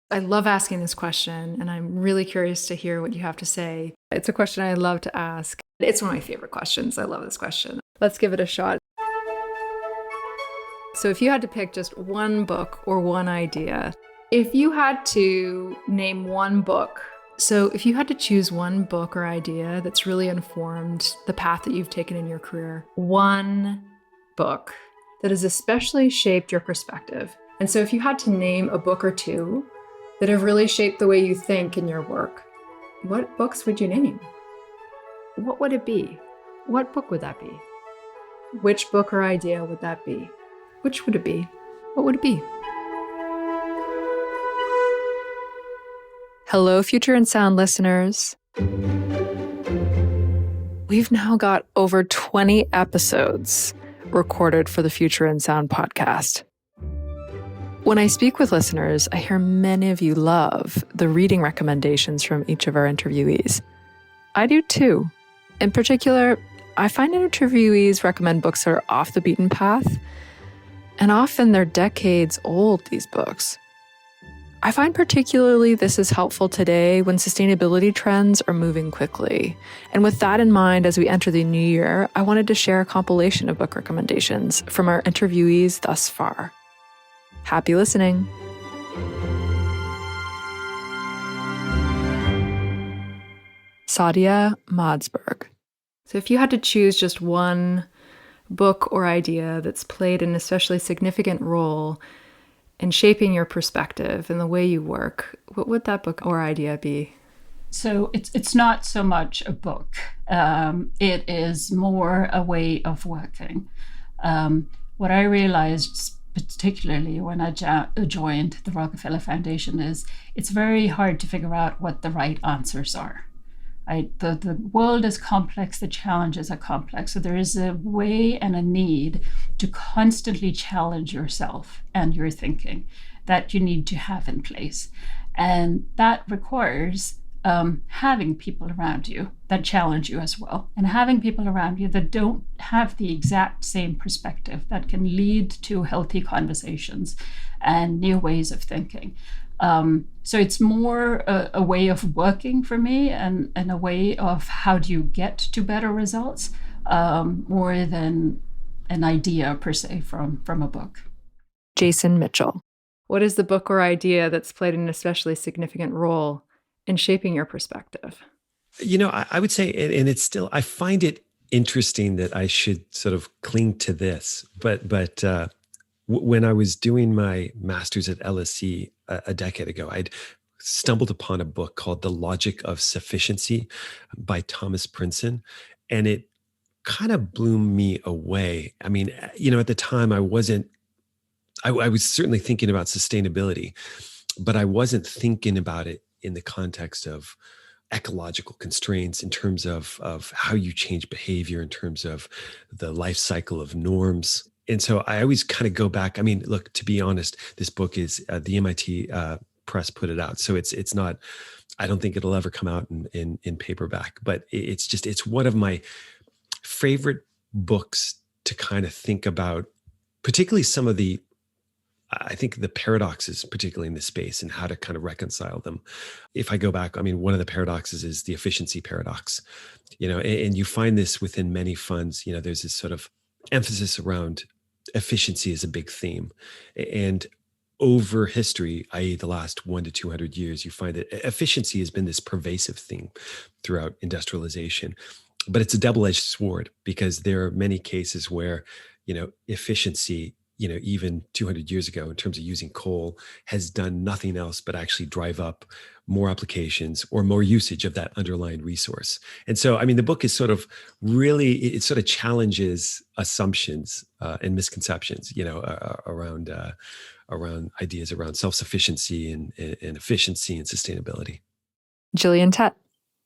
I love asking this question, and I'm really curious to hear what you have to say. It's a question I love to ask. It's one of my favorite questions. I love this question. Let's give it a shot. So if you had to pick just one book or one idea, if you had to name one book, so if you had to choose one book or idea that's really informed the path that you've taken in your career, one book that has especially shaped your perspective. And so if you had to name a book or two that have really shaped the way you think in your work, what books would you name? What would it be? What book would that be? Which book or idea would that be? Which would it be? What would it be? Hello, Future and Sound listeners. We've now got over 20 episodes recorded for the Future and Sound podcast. When I speak with listeners, I hear many of you love the reading recommendations from each of our interviewees. I do too. In particular, I find interviewees recommend books that are off the beaten path, and often they're decades old, these books. I find particularly this is helpful today when sustainability trends are moving quickly. And with that in mind, as we enter the new year, I wanted to share a compilation of book recommendations from our interviewees thus far. Happy listening. Saadia Madsbjerg. So if you had to choose just one book or idea that's played an especially significant role in shaping your perspective and the way you work, what would that book or idea be? So it's not so much a book. It is more a way of working. What I realized, particularly when I joined the Rockefeller Foundation, is it's very hard to figure out what the right answers are. The world is complex, the challenges are complex. So there is a way and a need to constantly challenge yourself and your thinking that you need to have in place. And that requires having people around you that challenge you as well, and having people around you that don't have the exact same perspective that can lead to healthy conversations and new ways of thinking. So it's more a way of working for me and a way of how do you get to better results, more than an idea per se from a book. Jason Mitchell. What is the book or idea that's played an especially significant role in shaping your perspective? You know, I would say, and it's still, I find it interesting that I should sort of cling to this, but when I was doing my master's at LSE a decade ago, I'd stumbled upon a book called The Logic of Sufficiency by Thomas Princeton, and it kind of blew me away. I mean, you know, at the time I was certainly thinking about sustainability, but I wasn't thinking about it in the context of ecological constraints, in terms of how you change behavior, in terms of the life cycle of norms. And so I always kind of go back. I mean, look, to be honest, this book is the MIT press put it out. So it's not, I don't think it'll ever come out in paperback, but it's one of my favorite books to kind of think about, particularly some of the, I think the paradoxes, particularly in this space, and how to kind of reconcile them. If I go back, I mean, one of the paradoxes is the efficiency paradox, you know, and you find this within many funds. You know, there's this sort of emphasis around efficiency is a big theme. And over history, i.e. the last 100 to 200 years, you find that efficiency has been this pervasive theme throughout industrialization. But it's a double-edged sword, because there are many cases where, you know, efficiency, you know, even 200 years ago, in terms of using coal, has done nothing else but actually drive up more applications or more usage of that underlying resource. And so, I mean, the book is sort of really, it sort of challenges assumptions and misconceptions, you know, around ideas around self-sufficiency and efficiency and sustainability. Gillian Tett.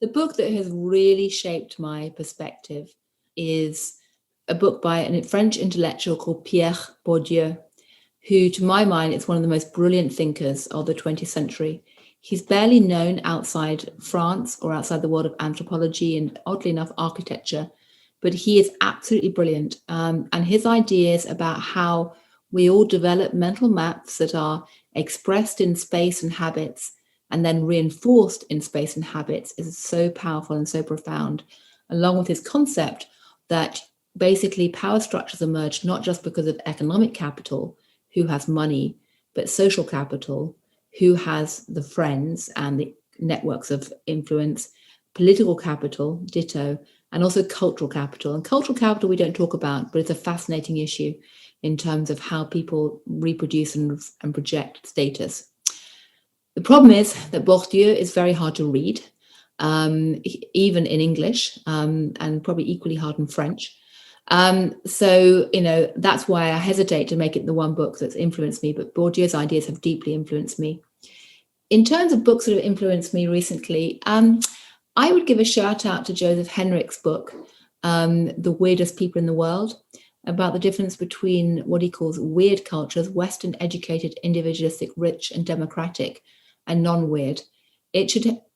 The book that has really shaped my perspective is a book by a French intellectual called Pierre Bourdieu, who, to my mind, is one of the most brilliant thinkers of the 20th century. He's barely known outside France or outside the world of anthropology and, oddly enough, architecture, but he is absolutely brilliant. And his ideas about how we all develop mental maps that are expressed in space and habits, and then reinforced in space and habits is so powerful and so profound, along with his concept that basically power structures emerge not just because of economic capital, who has money, but social capital, who has the friends and the networks of influence, political capital, ditto, and also cultural capital. And cultural capital we don't talk about, but it's a fascinating issue in terms of how people reproduce and project status. The problem is that Bourdieu is very hard to read, even in English, and probably equally hard in French. So, that's why I hesitate to make it the one book that's influenced me, but Bourdieu's ideas have deeply influenced me. In terms of books that have influenced me recently, I would give a shout out to Joseph Henrich's book, The Weirdest People in the World, about the difference between what he calls weird cultures, Western educated, individualistic, rich and democratic, and non-weird.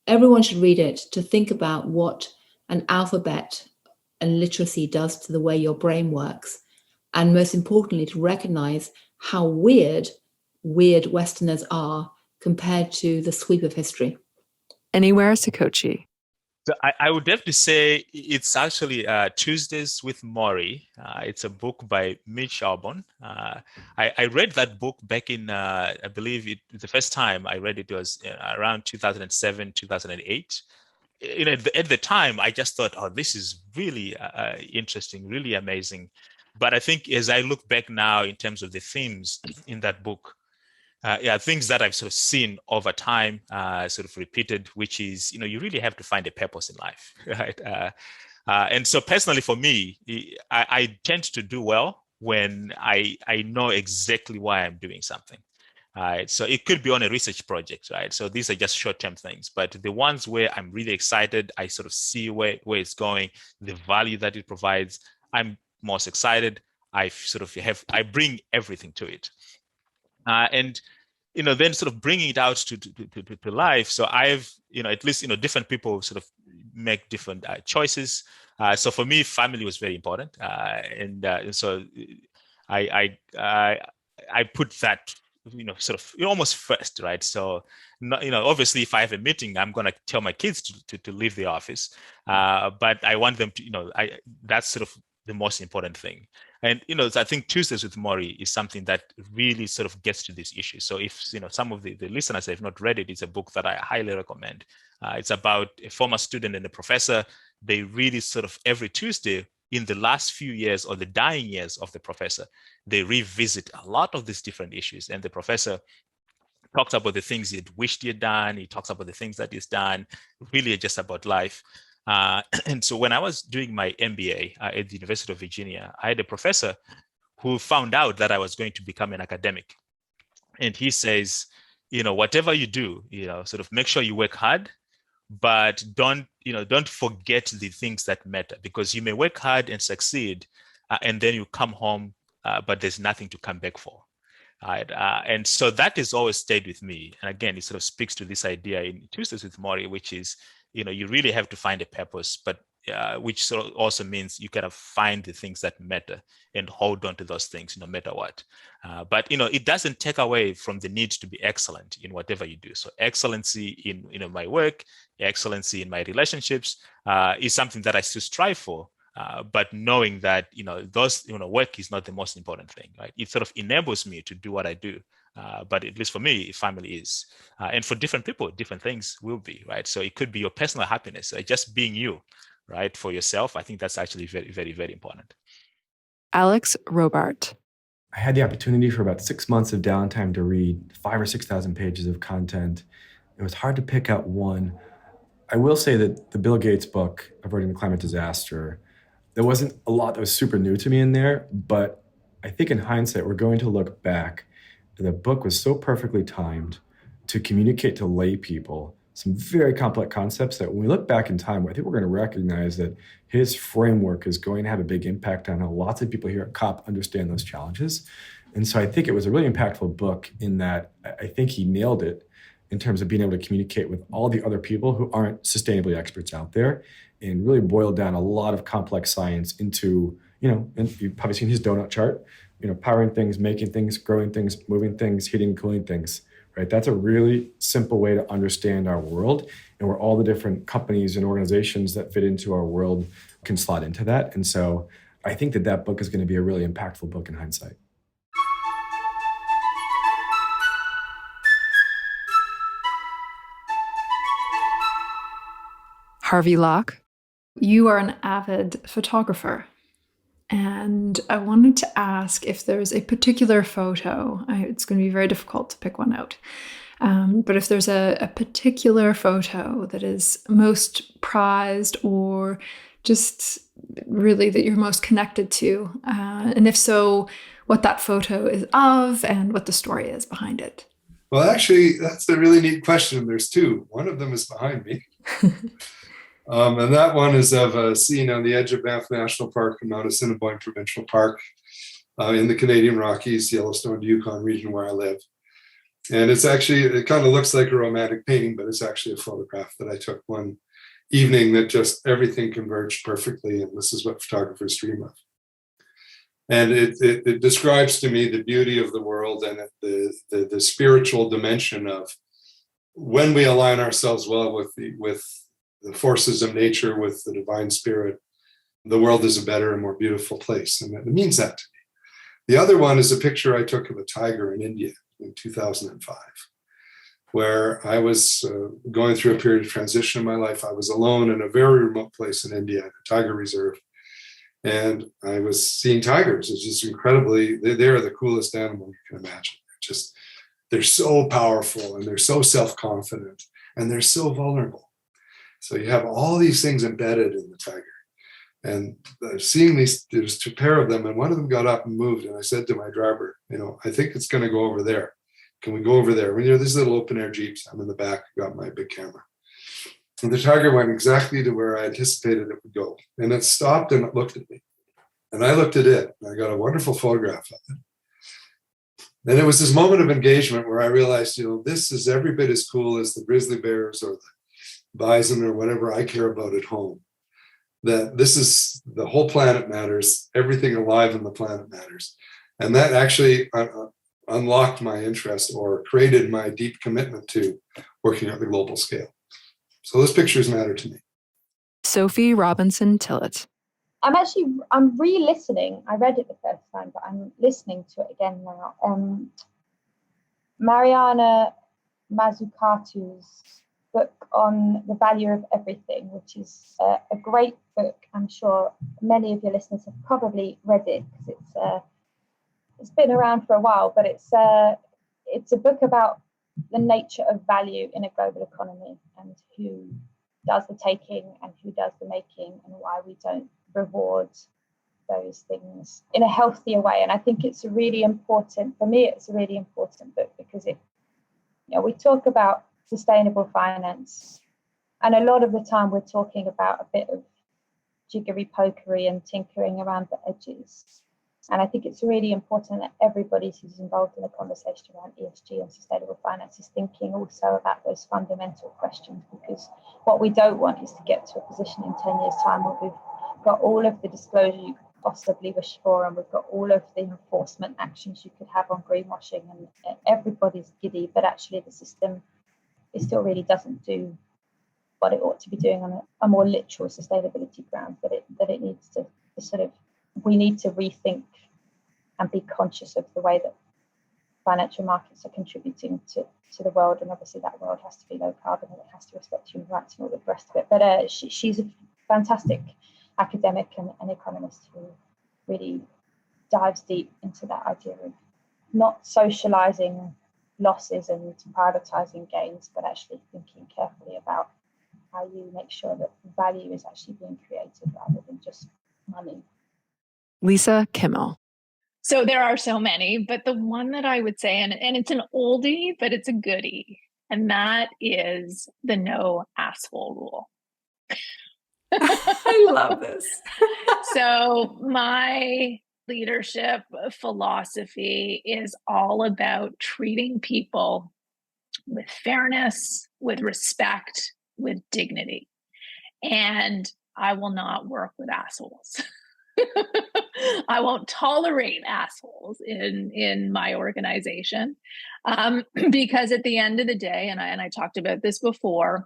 Everyone should read it to think about what an alphabet and literacy does to the way your brain works. And most importantly, to recognize how weird Westerners are compared to the sweep of history. Anywhere, Sikochi. So I would have to say it's actually Tuesdays with Maury. It's a book by Mitch Albom. I read that book back in, I believe the first time I read it was around 2007, 2008. At the time, I just thought, oh, this is really interesting, really amazing. But I think as I look back now in terms of the themes in that book, things that I've sort of seen over time, sort of repeated, which is, you really have to find a purpose in life, right? And so personally for me, I tend to do well when I know exactly why I'm doing something. So it could be on a research project, right? So these are just short-term things, but the ones where I'm really excited, I sort of see where it's going, the value that it provides, I'm most excited. I bring everything to it. And then sort of bringing it out to life. So I've, at least, different people sort of make different choices. So for me, family was very important. And so I put that, sort of almost first, right? So, obviously if I have a meeting, I'm going to tell my kids to leave the office. But I want them to, that's sort of the most important thing. And, I think Tuesdays with Maury is something that really sort of gets to this issue. So if, some of the listeners have not read it, it's a book that I highly recommend. It's about a former student and a professor. They really sort of every Tuesday in the last few years or the dying years of the professor, they revisit a lot of these different issues. And the professor talks about the things he'd wished he had done. He talks about the things that he's done, really just about life. And so when I was doing my MBA at the University of Virginia, I had a professor who found out that I was going to become an academic. And he says, whatever you do, sort of make sure you work hard, but don't forget the things that matter, because you may work hard and succeed, and then you come home, but there's nothing to come back for. Right? And so that has always stayed with me. And again, it sort of speaks to this idea in Tuesdays with Maury, which is, you really have to find a purpose, but which sort of also means you gotta find the things that matter and hold on to those things no matter what. But it doesn't take away from the need to be excellent in whatever you do. So excellency in my work, excellency in my relationships is something that I still strive for. But knowing that those work is not the most important thing, right? It sort of enables me to do what I do. But at least for me, family is. And for different people, different things will be, right? So it could be your personal happiness, just being you, right? For yourself. I think that's actually very, very, very important. Alex Robart. I had the opportunity for about 6 months of downtime to read 5,000 or 6,000 pages of content. It was hard to pick out one. I will say that the Bill Gates book, Averting the Climate Disaster, there wasn't a lot that was super new to me in there, but I think in hindsight, we're going to look back. The book was so perfectly timed to communicate to lay people some very complex concepts that when we look back in time, I think we're going to recognize that his framework is going to have a big impact on how lots of people here at COP understand those challenges. And so I think it was a really impactful book in that I think he nailed it in terms of being able to communicate with all the other people who aren't sustainably experts out there and really boiled down a lot of complex science into, and you've probably seen his donut chart, powering things, making things, growing things, moving things, heating, cooling things, right? That's a really simple way to understand our world and where all the different companies and organizations that fit into our world can slot into that. And so I think that book is going to be a really impactful book in hindsight. Harvey Locke, you are an avid photographer. And I wanted to ask if there's a particular photo. It's going to be very difficult to pick one out. But if there's a particular photo that is most prized or just really that you're most connected to, and if so, what that photo is of and what the story is behind it. Well, actually, that's a really neat question. There's two. One of them is behind me. And that one is of a scene on the edge of Banff National Park and Mount Assiniboine Provincial Park in the Canadian Rockies, Yellowstone to Yukon region where I live. And it's actually, it kind of looks like a romantic painting, but it's actually a photograph that I took one evening that just everything converged perfectly. And this is what photographers dream of. And it describes to me the beauty of the world and the spiritual dimension of when we align ourselves well with the forces of nature, with the divine spirit, the world is a better and more beautiful place. And it means that to me. The other one is a picture I took of a tiger in India in 2005, where I was going through a period of transition in my life. I was alone in a very remote place in India, a tiger reserve. And I was seeing tigers. It's just incredibly, they're the coolest animal you can imagine. They're so powerful and they're so self-confident and they're so vulnerable. So you have all these things embedded in the tiger. And seeing these, there's two pair of them, and one of them got up and moved. And I said to my driver, I think it's going to go over there. Can we go over there? When these little open air Jeeps, I'm in the back, got my big camera. And the tiger went exactly to where I anticipated it would go. And it stopped and it looked at me. And I looked at it, and I got a wonderful photograph of it. And it was this moment of engagement where I realized, this is every bit as cool as the grizzly bears or the bison or whatever I care about at home. That this is, the whole planet matters. Everything alive on the planet matters. And that actually unlocked my interest or created my deep commitment to working at the global scale. So those pictures matter to me. Sophie Robinson-Tillett. I'm re-listening. I read it the first time, but I'm listening to it again now. Mariana Mazzucato's book on the value of everything, which is a great book. I'm sure many of your listeners have probably read it because it's been around for a while, but it's a book about the nature of value in a global economy and who does the taking and who does the making and why we don't reward those things in a healthier way. And I think it's a really important book because we talk about sustainable finance, and a lot of the time we're talking about a bit of jiggery pokery and tinkering around the edges. And I think it's really important that everybody who's involved in the conversation around ESG and sustainable finance is thinking also about those fundamental questions, because what we don't want is to get to a position in 10 years' time where we've got all of the disclosure you could possibly wish for, and we've got all of the enforcement actions you could have on greenwashing, and everybody's giddy, but actually the system it still really doesn't do what it ought to be doing on a more literal sustainability ground. That it needs to sort of, we need to rethink and be conscious of the way that financial markets are contributing to the world, and obviously that world has to be low carbon and it has to respect human rights and all the rest of it. But she's a fantastic academic and economist who really dives deep into that idea of not socializing losses and privatizing gains, but actually thinking carefully about how you make sure that value is actually being created rather than just money. Lisa Kimmel. So there are so many, but the one that I would say, and it's an oldie, but it's a goodie, and that is the no asshole rule. I love this. So my leadership philosophy is all about treating people with fairness, with respect, with dignity. And I will not work with assholes. I won't tolerate assholes in my organization, because at the end of the day, and I talked about this before,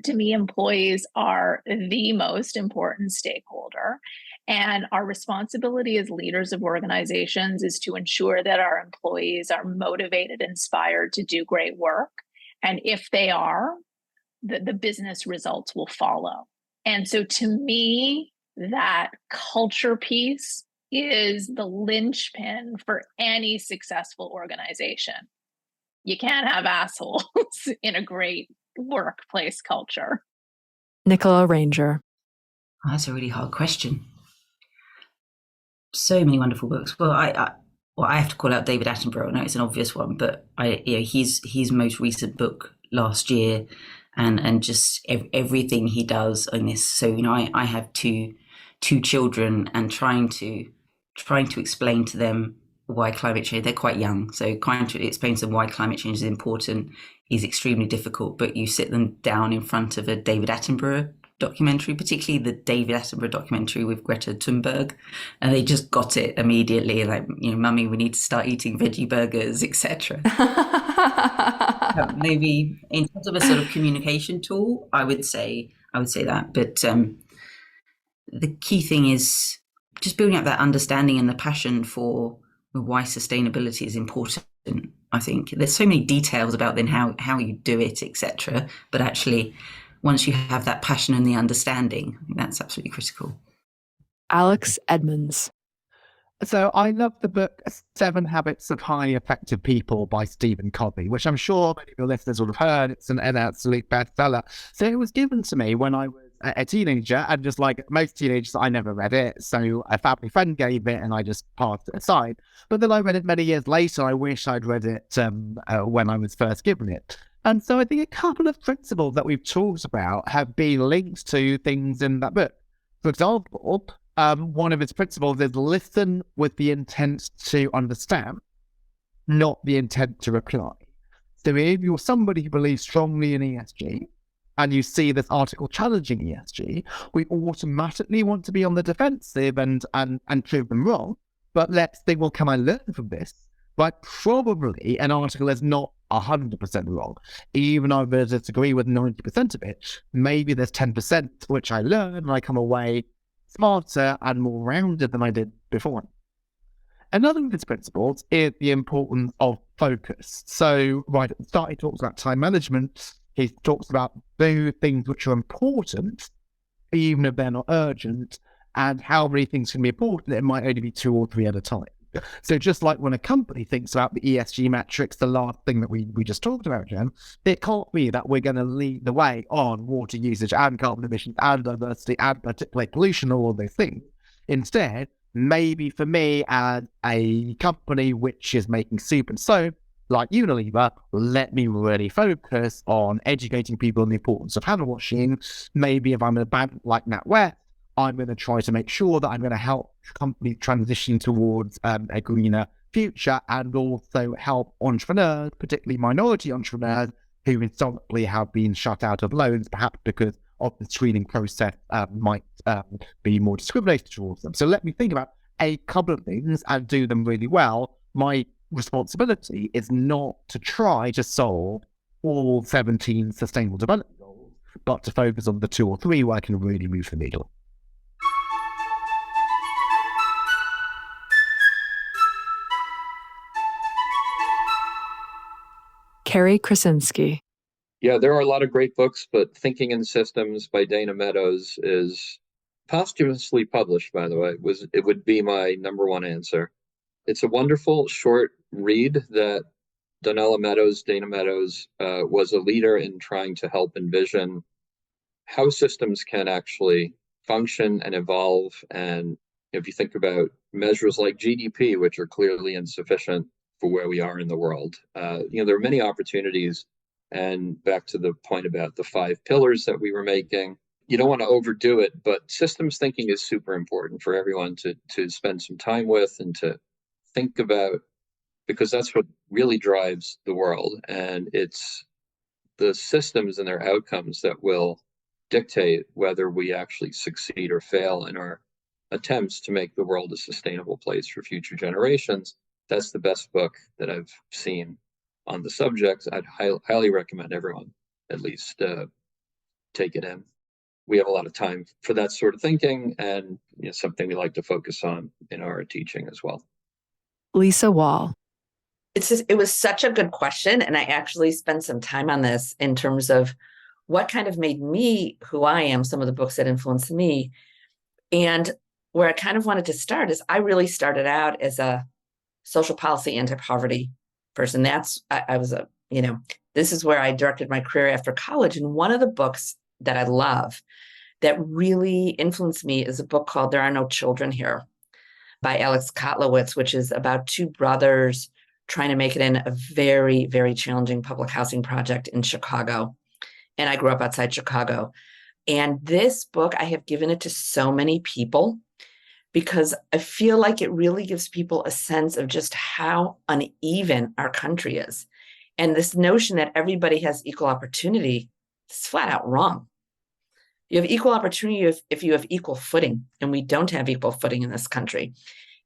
to me, employees are the most important stakeholder. And our responsibility as leaders of organizations is to ensure that our employees are motivated, inspired to do great work. And if they are, the business results will follow. And so to me, that culture piece is the linchpin for any successful organization. You can't have assholes in a great workplace culture. Nicola Ranger. Oh, that's a really hard question. So many wonderful books. Well, I have to call out David Attenborough. I know it's an obvious one, but his most recent book last year, and just everything he does on this. So I have two children, and trying to explain to them why climate change. They're quite young, so trying to explain to them why climate change is important is extremely difficult. But you sit them down in front of a David Attenborough documentary, particularly the David Attenborough documentary with Greta Thunberg, and they just got it immediately. Like, Mummy, we need to start eating veggie burgers, etc. Maybe in terms of a sort of communication tool, I would say that. But the key thing is just building up that understanding and the passion for why sustainability is important. I think there's so many details about then how you do it, etc. But actually, once you have that passion and the understanding, I think that's absolutely critical. Alex Edmans. So I love the book 7 Habits of Highly Effective People by Stephen Covey, which I'm sure many of your listeners will have heard. It's an absolute bestseller. So it was given to me when I was a teenager, and just like most teenagers, I never read it. So a family friend gave it and I just passed it aside. But then I read it many years later. I wish I'd read it when I was first given it. And so I think a couple of principles that we've talked about have been linked to things in that book. For example, one of its principles is listen with the intent to understand, not the intent to reply. So if you're somebody who believes strongly in ESG and you see this article challenging ESG, we automatically want to be on the defensive and prove them wrong. But let's think, well, can I learn from this? But probably an article is not 100% wrong. Even if I disagree with 90% of it, maybe there's 10% which I learn and I come away smarter and more rounded than I did before. Another of its principles is the importance of focus. So right at the start, he talks about time management. He talks about those things which are important, even if they're not urgent, and how many things can be important. It might only be 2 or 3 at a time. So just like when a company thinks about the ESG metrics, the last thing that we just talked about, Jen, it can't be that we're going to lead the way on water usage and carbon emissions and diversity and particulate pollution, all of those things. Instead, maybe for me as a company which is making soup and soap, like Unilever, let me really focus on educating people on the importance of hand washing. Maybe if I'm a bank like NatWest, I'm going to try to make sure that I'm going to help companies transition towards a greener future, and also help entrepreneurs, particularly minority entrepreneurs, who historically have been shut out of loans, perhaps because of the screening process might be more discriminated towards them. So let me think about a couple of things and do them really well. My responsibility is not to try to solve all 17 sustainable development goals, but to focus on the 2 or 3 where I can really move the needle. Carrie Krasinski. Yeah, there are a lot of great books, but Thinking in Systems by Dana Meadows is posthumously published, by the way. It would be my number 1 answer. It's a wonderful short read that Dana Meadows was a leader in trying to help envision how systems can actually function and evolve. And if you think about measures like GDP, which are clearly insufficient for where we are in the world, there are many opportunities. And back to the point about the 5 pillars that we were making, you don't want to overdo it, but systems thinking is super important for everyone to spend some time with and to think about, because that's what really drives the world. And it's the systems and their outcomes that will dictate whether we actually succeed or fail in our attempts to make the world a sustainable place for future generations. That's the best book that I've seen on the subject. I'd highly recommend everyone at least take it in. We have a lot of time for that sort of thinking, and something we like to focus on in our teaching as well. Lisa Wall. It was such a good question. And I actually spent some time on this in terms of what kind of made me who I am, some of the books that influenced me. And where I kind of wanted to start is I really started out as a social policy, anti-poverty person. I was this is where I directed my career after college. And one of the books that I love that really influenced me is a book called There Are No Children Here by Alex Kotlowitz, which is about two brothers trying to make it in a very, very challenging public housing project in Chicago. And I grew up outside Chicago. And this book, I have given it to so many people because I feel like it really gives people a sense of just how uneven our country is. And this notion that everybody has equal opportunity is flat out wrong. You have equal opportunity if you have equal footing, and we don't have equal footing in this country.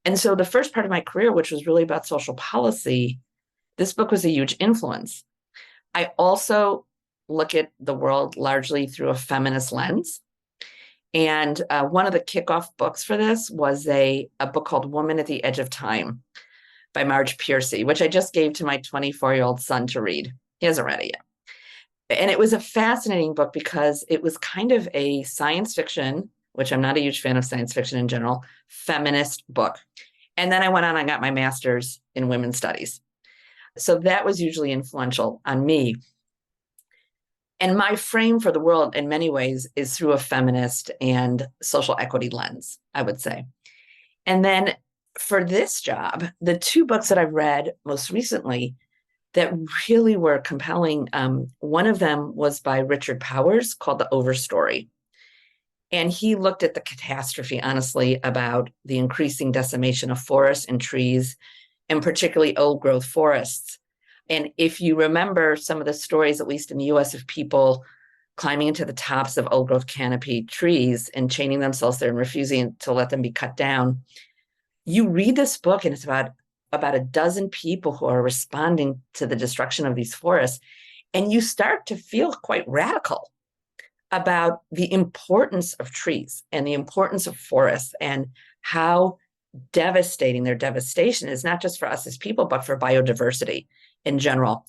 And so the first part of my career, which was really about social policy, this book was a huge influence. I also look at the world largely through a feminist lens. And one of the kickoff books for this was a book called Woman at the Edge of Time by Marge Piercy, which I just gave to my 24-year-old son to read. He hasn't read it yet. And it was a fascinating book because it was kind of a science fiction, which I'm not a huge fan of science fiction in general, feminist book. And then I went on and got my master's in women's studies. So that was hugely influential on me. And my frame for the world in many ways is through a feminist and social equity lens, I would say. And then for this job, the two books that I've read most recently that really were compelling, one of them was by Richard Powers called The Overstory. And he looked at the catastrophe, honestly, about the increasing decimation of forests and trees, and particularly old growth forests. And if you remember some of the stories, at least in the US, of people climbing into the tops of old growth canopy trees and chaining themselves there and refusing to let them be cut down, you read this book and it's about a dozen people who are responding to the destruction of these forests. And you start to feel quite radical about the importance of trees and the importance of forests and how devastating their devastation is, not just for us as people, but for biodiversity in general.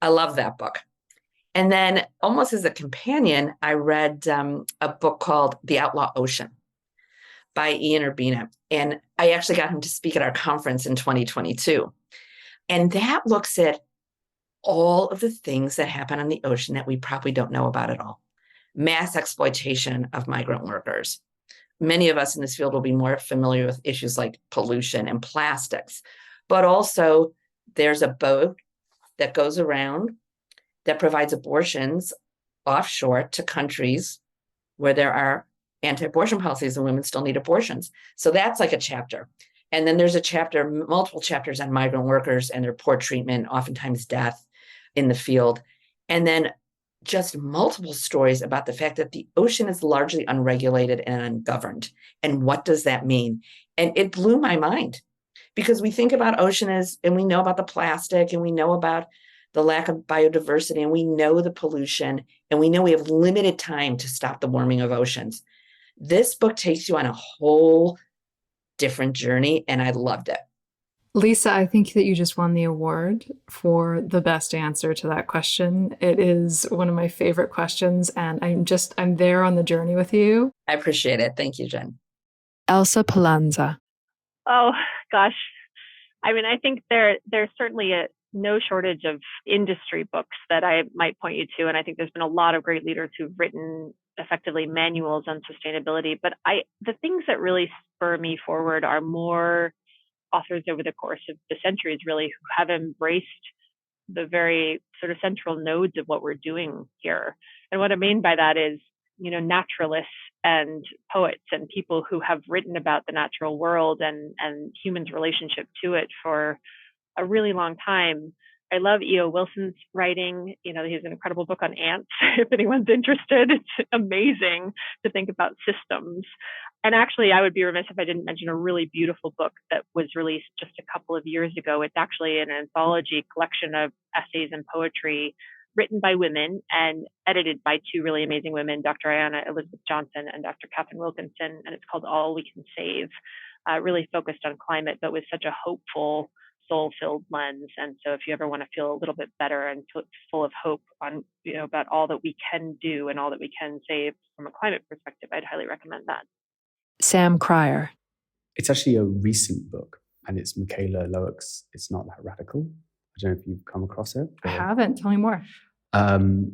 I love that book. And then almost as a companion, I read a book called The Outlaw Ocean by Ian Urbina. And I actually got him to speak at our conference in 2022. And that looks at all of the things that happen on the ocean that we probably don't know about at all. Mass exploitation of migrant workers. Many of us in this field will be more familiar with issues like pollution and plastics, but also there's a boat that goes around that provides abortions offshore to countries where there are anti-abortion policies and women still need abortions. So that's like a chapter. And then there's a chapter, multiple chapters on migrant workers and their poor treatment, oftentimes death in the field. And then just multiple stories about the fact that the ocean is largely unregulated and ungoverned. And what does that mean? And it blew my mind because we think about ocean and we know about the plastic and we know about the lack of biodiversity and we know the pollution and we know we have limited time to stop the warming of oceans. This book takes you on a whole different journey and I loved it. Lisa, I think that you just won the award for the best answer to that question. It is one of my favorite questions, and I'm there on the journey with you. I appreciate it. Thank you, Jen. Elsa Palanza. Oh, gosh. I mean, I think there's certainly no shortage of industry books that I might point you to, and I think there's been a lot of great leaders who've written effectively manuals on sustainability. But the things that really spur me forward are more authors over the course of the centuries, really, who have embraced the very sort of central nodes of what we're doing here. And what I mean by that is, naturalists and poets and people who have written about the natural world and humans' relationship to it for a really long time. I love E.O. Wilson's writing. He has an incredible book on ants. If anyone's interested, it's amazing to think about systems. And actually, I would be remiss if I didn't mention a really beautiful book that was released just a couple of years ago. It's actually an anthology collection of essays and poetry written by women and edited by two really amazing women, Dr. Ayanna Elizabeth Johnson and Dr. Catherine Wilkinson, and it's called All We Can Save, really focused on climate, but with such a hopeful, soul-filled lens. And so if you ever want to feel a little bit better and full of hope on, about all that we can do and all that we can save from a climate perspective, I'd highly recommend that. Sam Cryer. It's actually a recent book, and it's Michaela Lowick's It's Not That Radical. I don't know if you've come across it. I haven't. Tell me more.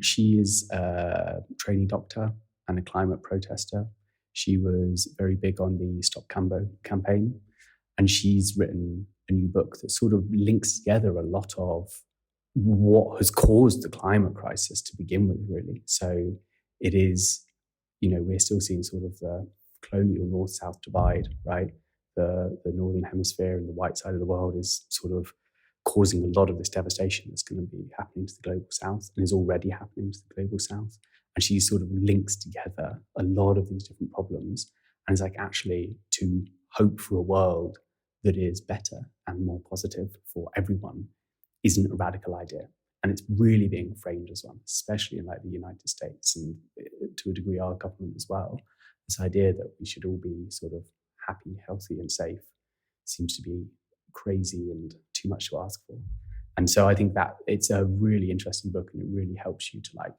She is a trainee doctor and a climate protester. She was very big on the Stop Cambo campaign, and she's written a new book that sort of links together a lot of what has caused the climate crisis to begin with, really. So it is, we're still seeing sort of the colonial north-south divide, right? The northern hemisphere and the white side of the world is sort of causing a lot of this devastation that's going to be happening to the global south and is already happening to the global south. And she sort of links together a lot of these different problems and is like, actually, to hope for a world that is better and more positive for everyone isn't a radical idea. And it's really being framed as one, especially in like the United States and to a degree our government as well. This idea that we should all be sort of happy, healthy and safe seems to be crazy and too much to ask for. And so I think that it's a really interesting book, and it really helps you to like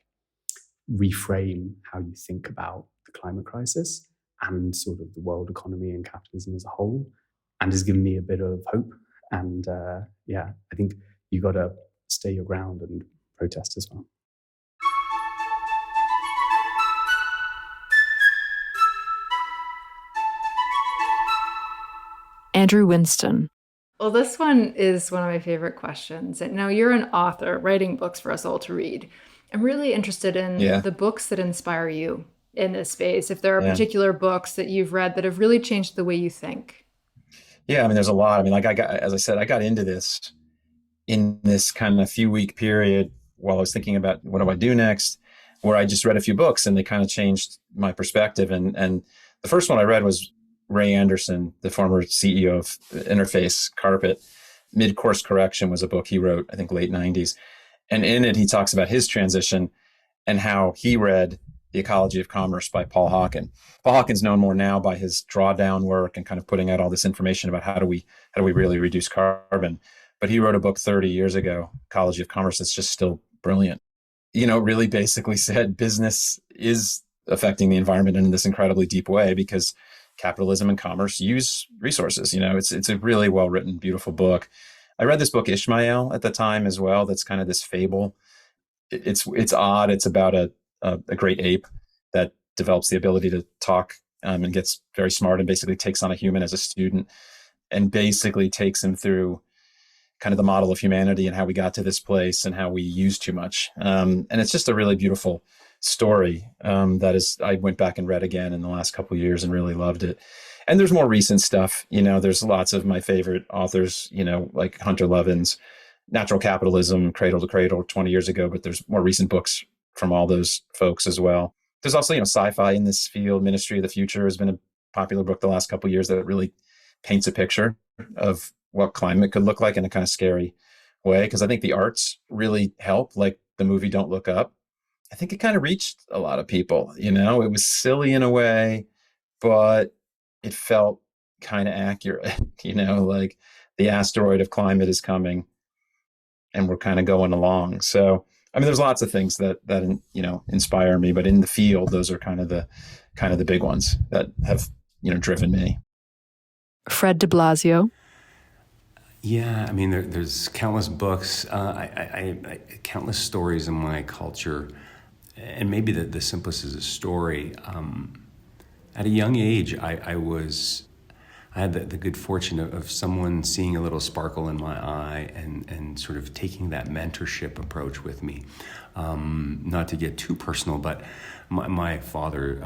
reframe how you think about the climate crisis and sort of the world economy and capitalism as a whole, and has given me a bit of hope. And I think you got to stay your ground and protest as well. Andrew Winston. Well, this one is one of my favorite questions. And now you're an author writing books for us all to read. I'm really interested in the books that inspire you in this space. If there are particular books that you've read that have really changed the way you think. Yeah, I mean, there's a lot. I mean, like as I said, I got into this in this kind of few week period while I was thinking about what do I do next, where I just read a few books and they kind of changed my perspective. And the first one I read was Ray Anderson, the former CEO of Interface Carpet. Mid-Course Correction was a book he wrote, I think, late 90s. And in it, he talks about his transition and how he read The Ecology of Commerce by Paul Hawken. Paul Hawken's known more now by his drawdown work and kind of putting out all this information about how do we really reduce carbon. But he wrote a book 30 years ago, Ecology of Commerce, that's just still brilliant. Really basically said business is affecting the environment in this incredibly deep way because capitalism and commerce use resources. It's a really well-written, beautiful book. I read this book, Ishmael, at the time as well. That's kind of this fable. It's odd. It's about a great ape that develops the ability to talk and gets very smart and basically takes on a human as a student and basically takes him through kind of the model of humanity and how we got to this place and how we use too much. And it's just a really beautiful story I went back and read again in the last couple of years and really loved it. And there's more recent stuff. There's lots of my favorite authors, like Hunter Levin's Natural Capitalism, Cradle to Cradle 20 years ago, but there's more recent books from all those folks as well. There's also, sci-fi in this field. Ministry of the Future has been a popular book the last couple of years that really paints a picture of what climate could look like in a kind of scary way. Because I think the arts really help, like the movie Don't Look Up. I think it kind of reached a lot of people. It was silly in a way, but it felt kind of accurate, like the asteroid of climate is coming and we're kind of going along. So, I mean, there's lots of things that inspire me, but in the field, those are kind of the big ones that have, driven me. Fred de Blasio. Yeah, I mean, there's countless books, countless stories in my culture. And maybe the simplest is a story. At a young age, I had the good fortune of someone seeing a little sparkle in my eye and sort of taking that mentorship approach with me. Not to get too personal, but my father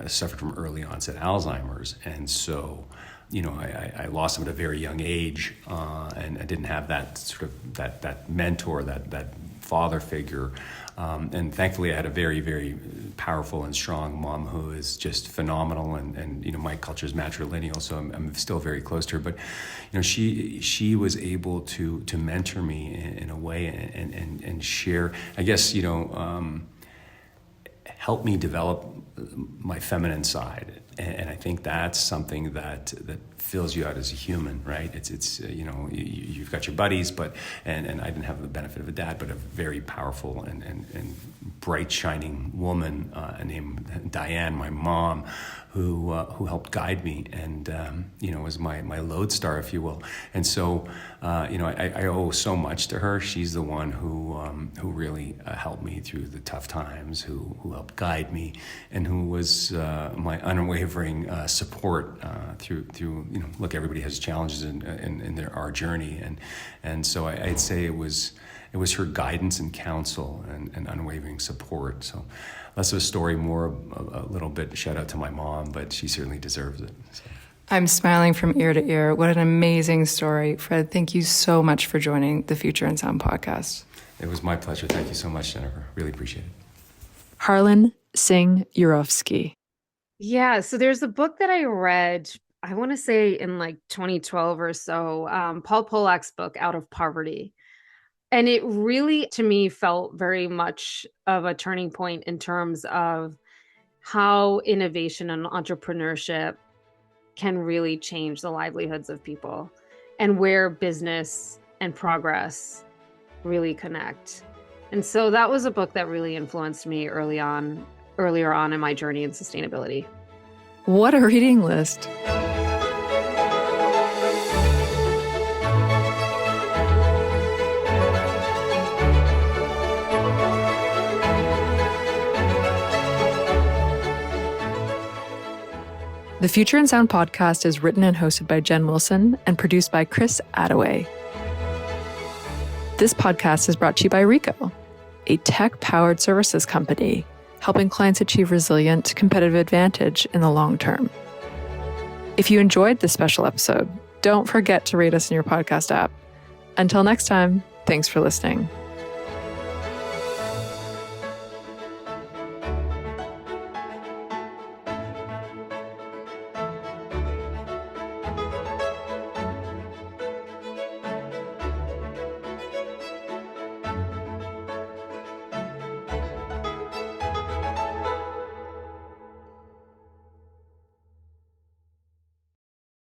suffered from early onset Alzheimer's. And so, I lost him at a very young age, and I didn't have that sort of that mentor, that father figure. And thankfully, I had a very, very powerful and strong mom who is just phenomenal. And you know, my culture is matrilineal, so I'm still very close to her. But you know, she was able to mentor me in a way and share, I guess, you know, help me develop my feminine side. And I think that's something that fills you out as a human, right? It's you know, you've got your buddies, but and I didn't have the benefit of a dad, but a very powerful and bright shining woman named Diane, my mom, who helped guide me and you know, was my lodestar, if you will. And so you know, I owe so much to her. She's the one who really helped me through the tough times, who helped guide me, and who was my unwavering support through you know, look, everybody has challenges in our journey, and so I'd say it was her guidance and counsel and unwavering support. So less of a story, more a little bit shout out to my mom, but she certainly deserves it. So. I'm smiling from ear to ear. What an amazing story. Fred, thank you so much for joining the Future in Sound podcast. It was my pleasure. Thank you so much, Jennifer. Really appreciate it. Harlin Singh Urofsky. Yeah, so there's a book that I read, I want to say in like 2012 or so, Paul Polak's book, Out of Poverty. And it really, to me, felt very much of a turning point in terms of how innovation and entrepreneurship can really change the livelihoods of people and where business and progress really connect. And so that was a book that really influenced me earlier on in my journey in sustainability. What a reading list. The Future in Sound podcast is written and hosted by Jen Wilson and produced by Chris Attaway. This podcast is brought to you by Reco, a tech-powered services company helping clients achieve resilient competitive advantage in the long term. If you enjoyed this special episode, don't forget to rate us in your podcast app. Until next time, thanks for listening.